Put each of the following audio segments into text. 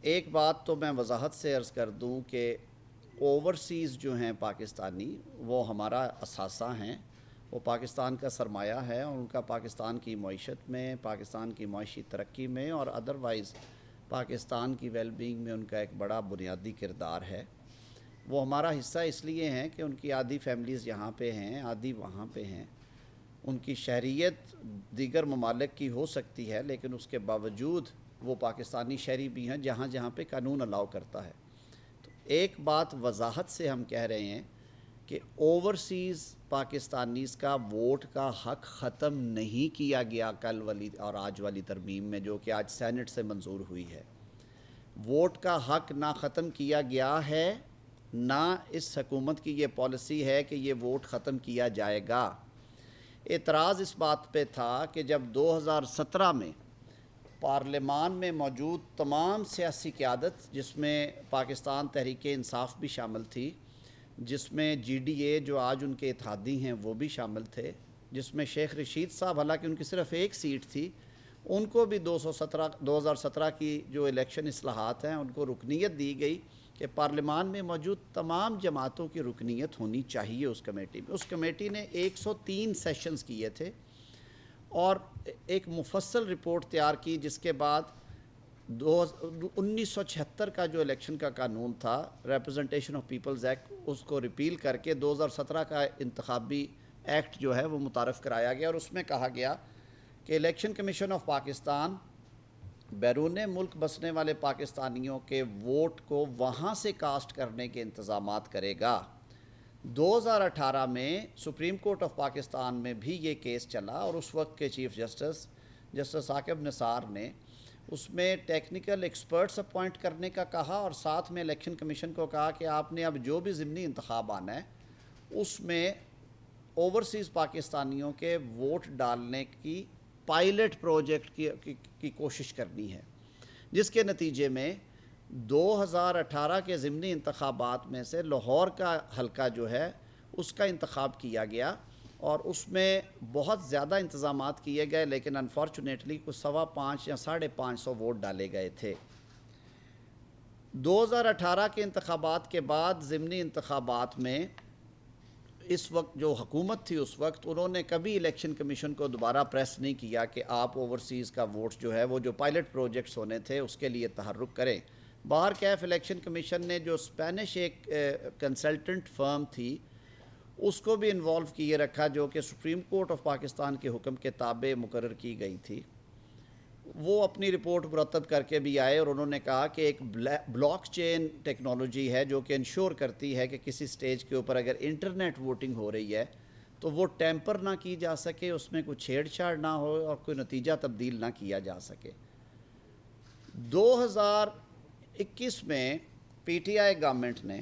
ایک بات تو میں وضاحت سے عرض کر دوں کہ اوورسیز جو ہیں پاکستانی وہ ہمارا اثاثہ ہیں، وہ پاکستان کا سرمایہ ہے اور ان کا پاکستان کی معیشت میں، پاکستان کی معاشی ترقی میں اور ادروائز پاکستان کی ویل بینگ میں ان کا ایک بڑا بنیادی کردار ہے۔ وہ ہمارا حصہ اس لیے ہیں کہ ان کی آدھی فیملیز یہاں پہ ہیں، آدھی وہاں پہ ہیں۔ ان کی شہریت دیگر ممالک کی ہو سکتی ہے لیکن اس کے باوجود وہ پاکستانی شہری بھی ہیں جہاں جہاں پہ قانون الاؤ کرتا ہے۔ تو ایک بات وضاحت سے ہم کہہ رہے ہیں کہ اوورسیز پاکستانیز کا ووٹ کا حق ختم نہیں کیا گیا کل والی اور آج والی ترمیم میں، جو کہ آج سینٹ سے منظور ہوئی ہے۔ ووٹ کا حق نہ ختم کیا گیا ہے، نہ اس حکومت کی یہ پالیسی ہے کہ یہ ووٹ ختم کیا جائے گا۔ اعتراض اس بات پہ تھا کہ جب 2017 میں پارلیمان میں موجود تمام سیاسی قیادت، جس میں پاکستان تحریک انصاف بھی شامل تھی، جس میں جی ڈی اے جو آج ان کے اتحادی ہیں وہ بھی شامل تھے، جس میں شیخ رشید صاحب حالانکہ ان کی صرف ایک سیٹ تھی، ان کو بھی 2017 کی جو الیکشن اصلاحات ہیں ان کو رکنیت دی گئی کہ پارلیمان میں موجود تمام جماعتوں کی رکنیت ہونی چاہیے اس کمیٹی میں۔ اس کمیٹی نے 103 سیشنز کیے تھے اور ایک مفصل رپورٹ تیار کی، جس کے بعد 1976 کا جو الیکشن کا قانون تھا، ریپرزنٹیشن آف پیپلز ایکٹ، اس کو ریپیل کر کے 2017 کا انتخابی ایکٹ جو ہے وہ متعارف کرایا گیا، اور اس میں کہا گیا کہ الیکشن کمیشن آف پاکستان بیرون ملک بسنے والے پاکستانیوں کے ووٹ کو وہاں سے کاسٹ کرنے کے انتظامات کرے گا۔ 2018 میں سپریم کورٹ آف پاکستان میں بھی یہ کیس چلا اور اس وقت کے چیف جسٹس عاقب نثار نے اس میں ٹیکنیکل ایکسپرٹس اپوائنٹ کرنے کا کہا، اور ساتھ میں الیکشن کمیشن کو کہا کہ آپ نے اب جو بھی ضمنی انتخاب آنا ہے اس میں اوورسیز پاکستانیوں کے ووٹ ڈالنے کی پائلٹ پروجیکٹ کی کوشش کرنی ہے، جس کے نتیجے میں 2018 کے ضمنی انتخابات میں سے لاہور کا حلقہ جو ہے اس کا انتخاب کیا گیا، اور اس میں بہت زیادہ انتظامات کیے گئے لیکن انفارچونیٹلی کچھ 550 یا 550 ووٹ ڈالے گئے تھے۔ 2018 کے انتخابات کے بعد ضمنی انتخابات میں اس وقت جو حکومت تھی اس وقت، انہوں نے کبھی الیکشن کمیشن کو دوبارہ پریس نہیں کیا کہ آپ اوورسیز کا ووٹ جو ہے وہ جو پائلٹ پروجیکٹس ہونے تھے اس کے لیے تحرک کریں۔ باہر کیف الیکشن کمیشن نے جو اسپینش ایک کنسلٹنٹ فرم تھی اس کو بھی انوالو کیے رکھا، جو کہ سپریم کورٹ آف پاکستان کے حکم کے تابع مقرر کی گئی تھی۔ وہ اپنی رپورٹ مرتب کر کے بھی آئے اور انہوں نے کہا کہ ایک بلاک چین ٹیکنالوجی ہے جو کہ انشور کرتی ہے کہ کسی سٹیج کے اوپر اگر انٹرنیٹ ووٹنگ ہو رہی ہے تو وہ ٹیمپر نہ کی جا سکے، اس میں کوئی چھیڑ چھاڑ نہ ہو اور کوئی نتیجہ تبدیل نہ کیا جا سکے۔ 2021 میں پی ٹی آئی گورنمنٹ نے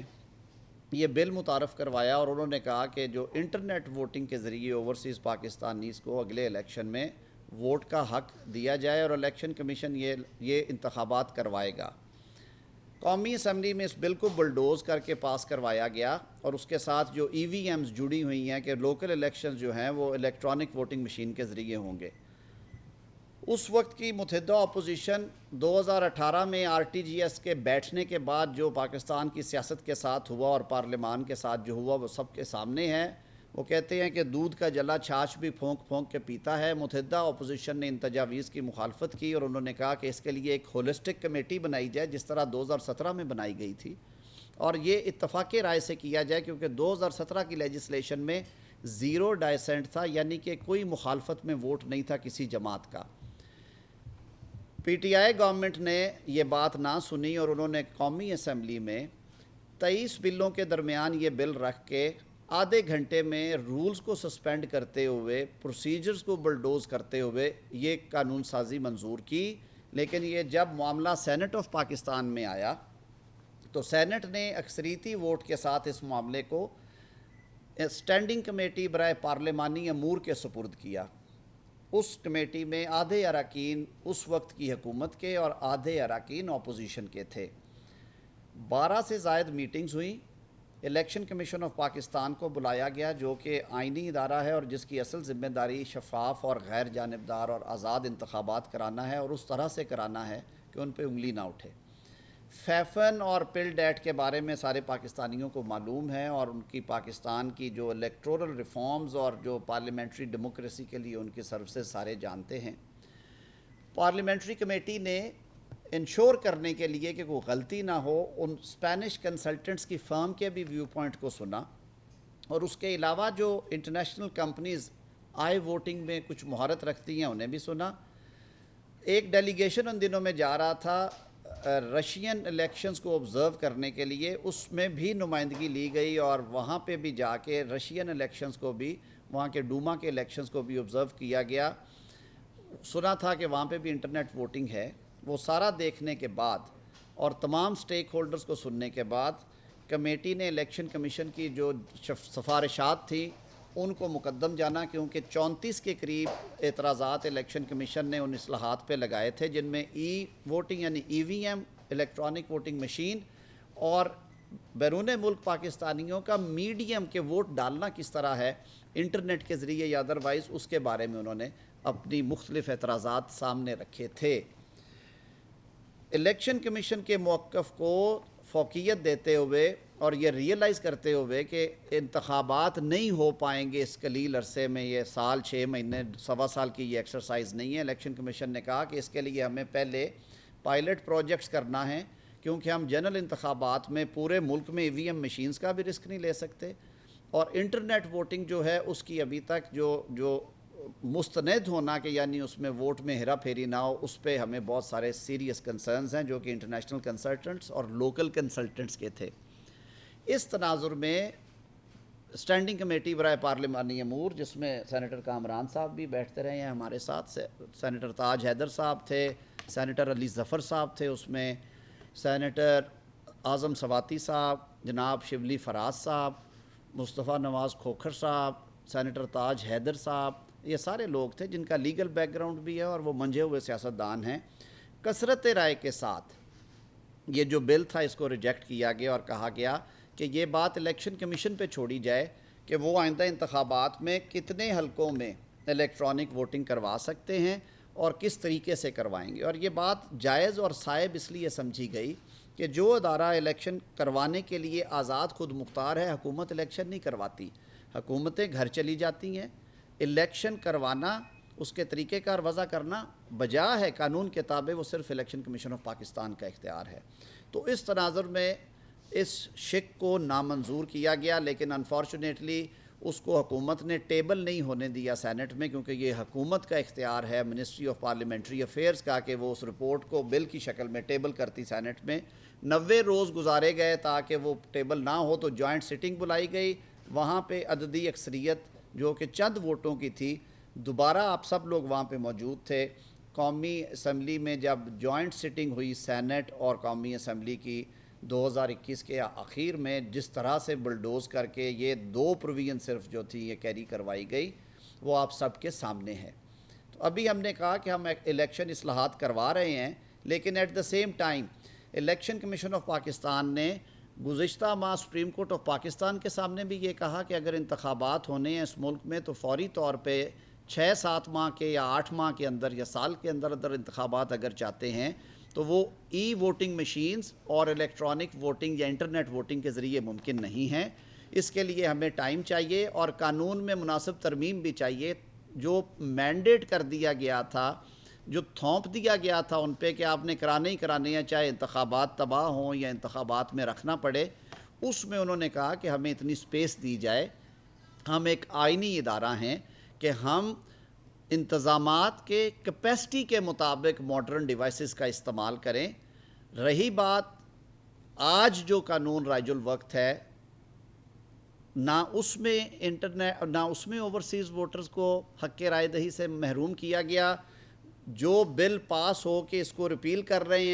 یہ بل متعارف کروایا اور انہوں نے کہا کہ جو انٹرنیٹ ووٹنگ کے ذریعے اوورسیز پاکستانیز کو اگلے الیکشن میں ووٹ کا حق دیا جائے اور الیکشن کمیشن یہ انتخابات کروائے گا۔ قومی اسمبلی میں اس بل کو بلڈوز کر کے پاس کروایا گیا، اور اس کے ساتھ جو ای وی ایمز جڑی ہوئی ہیں کہ لوکل الیکشنز جو ہیں وہ الیکٹرانک ووٹنگ مشین کے ذریعے ہوں گے۔ اس وقت کی متحدہ اپوزیشن 2018 میں آر ٹی جی ایس کے بیٹھنے کے بعد جو پاکستان کی سیاست کے ساتھ ہوا اور پارلیمان کے ساتھ جو ہوا وہ سب کے سامنے ہے۔ وہ کہتے ہیں کہ دودھ کا جلا چھاچھ بھی پھونک پھونک کے پیتا ہے۔ متحدہ اپوزیشن نے ان تجاویز کی مخالفت کی اور انہوں نے کہا کہ اس کے لیے ایک ہولسٹک کمیٹی بنائی جائے جس طرح 2017 میں بنائی گئی تھی، اور یہ اتفاق رائے سے کیا جائے کیونکہ 2017 کی لیجسلیشن میں 0 ڈائسنٹ تھا، یعنی کہ کوئی مخالفت میں ووٹ نہیں تھا کسی جماعت کا۔ پی ٹی آئی گورنمنٹ نے یہ بات نہ سنی اور انہوں نے قومی اسمبلی میں 23 بلوں کے درمیان یہ بل رکھ کے آدھے گھنٹے میں رولز کو سسپینڈ کرتے ہوئے، پروسیجرز کو بلڈوز کرتے ہوئے یہ قانون سازی منظور کی۔ لیکن یہ جب معاملہ سینٹ آف پاکستان میں آیا تو سینٹ نے اکثریتی ووٹ کے ساتھ اس معاملے کو اسٹینڈنگ کمیٹی برائے پارلیمانی امور کے سپرد کیا۔ اس کمیٹی میں آدھے اراکین اس وقت کی حکومت کے اور آدھے اراکین اپوزیشن کے تھے۔ 12 سے زائد میٹنگز ہوئیں۔ الیکشن کمیشن آف پاکستان کو بلایا گیا جو کہ آئینی ادارہ ہے اور جس کی اصل ذمہ داری شفاف اور غیر جانبدار اور آزاد انتخابات کرانا ہے اور اس طرح سے کرانا ہے کہ ان پہ انگلی نہ اٹھے۔ فیفن اور پل ڈیٹ کے بارے میں سارے پاکستانیوں کو معلوم ہے، اور ان کی پاکستان کی جو الیکٹورل ریفارمز اور جو پارلیمنٹری ڈیموکریسی کے لیے ان کی سروسز سارے جانتے ہیں۔ پارلیمنٹری کمیٹی نے انشور کرنے کے لیے کہ کوئی غلطی نہ ہو، ان اسپینش کنسلٹنٹس کی فرم کے بھی ویو پوائنٹ کو سنا، اور اس کے علاوہ جو انٹرنیشنل کمپنیز آئی ووٹنگ میں کچھ مہارت رکھتی ہیں انہیں بھی سنا۔ ایک ڈیلیگیشن ان دنوں میں جا رہا تھا رشین الیکشنز کو آبزرو کرنے کے لیے، اس میں بھی نمائندگی لی گئی، اور وہاں پہ بھی جا کے رشین الیکشنز کو بھی، وہاں کے ڈوما کے الیکشنز کو بھی آبزرو کیا گیا۔ سنا تھا کہ وہاں پہ بھی انٹرنیٹ ووٹنگ ہے۔ وہ سارا دیکھنے کے بعد اور تمام سٹیک ہولڈرز کو سننے کے بعد کمیٹی نے الیکشن کمیشن کی جو سفارشات تھیں ان کو مقدم جانا، کیونکہ 34 کے قریب اعتراضات الیکشن کمیشن نے ان اصلاحات پہ لگائے تھے، جن میں ای ووٹنگ یعنی ای وی ایم الیکٹرانک ووٹنگ مشین، اور بیرون ملک پاکستانیوں کا میڈیم کے ووٹ ڈالنا کس طرح ہے انٹرنیٹ کے ذریعے یا ادروائز، اس کے بارے میں انہوں نے اپنی مختلف اعتراضات سامنے رکھے تھے۔ الیکشن کمیشن کے موقف کو فوقیت دیتے ہوئے اور یہ ریئلائز کرتے ہوئے کہ انتخابات نہیں ہو پائیں گے اس قلیل عرصے میں، یہ سال 6 مہینے سوا سال کی یہ ایکسرسائز نہیں ہے، الیکشن کمیشن نے کہا کہ اس کے لیے ہمیں پہلے پائلٹ پروجیکٹس کرنا ہے، کیونکہ ہم جنرل انتخابات میں پورے ملک میں ای وی ایم مشینز کا بھی رسک نہیں لے سکتے، اور انٹرنیٹ ووٹنگ جو ہے اس کی ابھی تک جو مستند ہونا کہ یعنی اس میں ووٹ میں ہیرا پھیری نہ ہو، اس پہ ہمیں بہت سارے سیریس کنسرنز ہیں جو کہ انٹرنیشنل کنسلٹنٹس اور لوکل کنسلٹنٹس کے تھے۔ اس تناظر میں اسٹینڈنگ کمیٹی برائے پارلیمانی امور، جس میں سینیٹر کامران صاحب بھی بیٹھتے رہے ہیں ہمارے ساتھ، سینیٹر تاج حیدر صاحب تھے، سینیٹر علی ظفر صاحب تھے، اس میں سینیٹر اعظم سواتی صاحب، جناب شبلی فراز صاحب، مصطفیٰ نواز کھوکھر صاحب، سینیٹر تاج حیدر صاحب، یہ سارے لوگ تھے جن کا لیگل بیک گراؤنڈ بھی ہے اور وہ منجھے ہوئے سیاستدان ہیں۔ کثرت رائے کے ساتھ یہ جو بل تھا اس کو ریجیکٹ کیا گیا اور کہا گیا کہ یہ بات الیکشن کمیشن پہ چھوڑی جائے کہ وہ آئندہ انتخابات میں کتنے حلقوں میں الیکٹرانک ووٹنگ کروا سکتے ہیں اور کس طریقے سے کروائیں گے، اور یہ بات جائز اور صائب اس لیے سمجھی گئی کہ جو ادارہ الیکشن کروانے کے لیے آزاد خود مختار ہے، حکومت الیکشن نہیں کرواتی، حکومتیں گھر چلی جاتی ہیں، الیکشن کروانا، اس کے طریقہ کار وضع کرنا بجا ہے قانون کے تابع، وہ صرف الیکشن کمیشن آف پاکستان کا اختیار ہے۔ تو اس تناظر میں اس شک کو نامنظور کیا گیا، لیکن انفارچونیٹلی اس کو حکومت نے ٹیبل نہیں ہونے دیا سینٹ میں، کیونکہ یہ حکومت کا اختیار ہے منسٹری آف پارلیمنٹری افیئرز کا کہ وہ اس رپورٹ کو بل کی شکل میں ٹیبل کرتی سینٹ میں۔ 90 روز گزارے گئے تاکہ وہ ٹیبل نہ ہو، تو جوائنٹ سٹنگ بلائی گئی، وہاں پہ عددی اکثریت جو کہ چند ووٹوں کی تھی، دوبارہ آپ سب لوگ وہاں پہ موجود تھے۔ قومی اسمبلی میں جب جوائنٹ سٹنگ ہوئی سینٹ اور قومی اسمبلی کی 2021 کے آخر میں، جس طرح سے بلڈوز کر کے یہ 2 پروویژن صرف جو تھی یہ کیری کروائی گئی، وہ آپ سب کے سامنے ہے۔ تو ابھی ہم نے کہا کہ ہم الیکشن اصلاحات کروا رہے ہیں، لیکن at the same time election commission of Pakistan نے گزشتہ ماہ سپریم کورٹ آف پاکستان کے سامنے بھی یہ کہا کہ اگر انتخابات ہونے ہیں اس ملک میں تو فوری طور پہ 6-7 ماہ کے یا 8 ماہ کے اندر یا سال کے اندر انتخابات اگر چاہتے ہیں تو وہ ای ووٹنگ مشینز اور الیکٹرانک ووٹنگ یا انٹرنیٹ ووٹنگ کے ذریعے ممکن نہیں ہیں۔ اس کے لیے ہمیں ٹائم چاہیے اور قانون میں مناسب ترمیم بھی چاہیے۔ جو مینڈیٹ کر دیا گیا تھا، جو تھوپ دیا گیا تھا ان پہ کہ آپ نے کرانے ہی کرانے ہیں، چاہے انتخابات تباہ ہوں یا انتخابات میں رکھنا پڑے، اس میں انہوں نے کہا کہ ہمیں اتنی سپیس دی جائے، ہم ایک آئینی ادارہ ہیں کہ ہم انتظامات کے کیپیسٹی کے مطابق ماڈرن ڈیوائسز کا استعمال کریں۔ رہی بات آج جو قانون رائج الوقت ہے، نہ اس میں انٹرنیٹ، نہ اس میں اوورسیز ووٹرز کو حق رائے دہی سے محروم کیا گیا۔ جو بل پاس ہو کے اس کو ریپیل کر رہے ہیں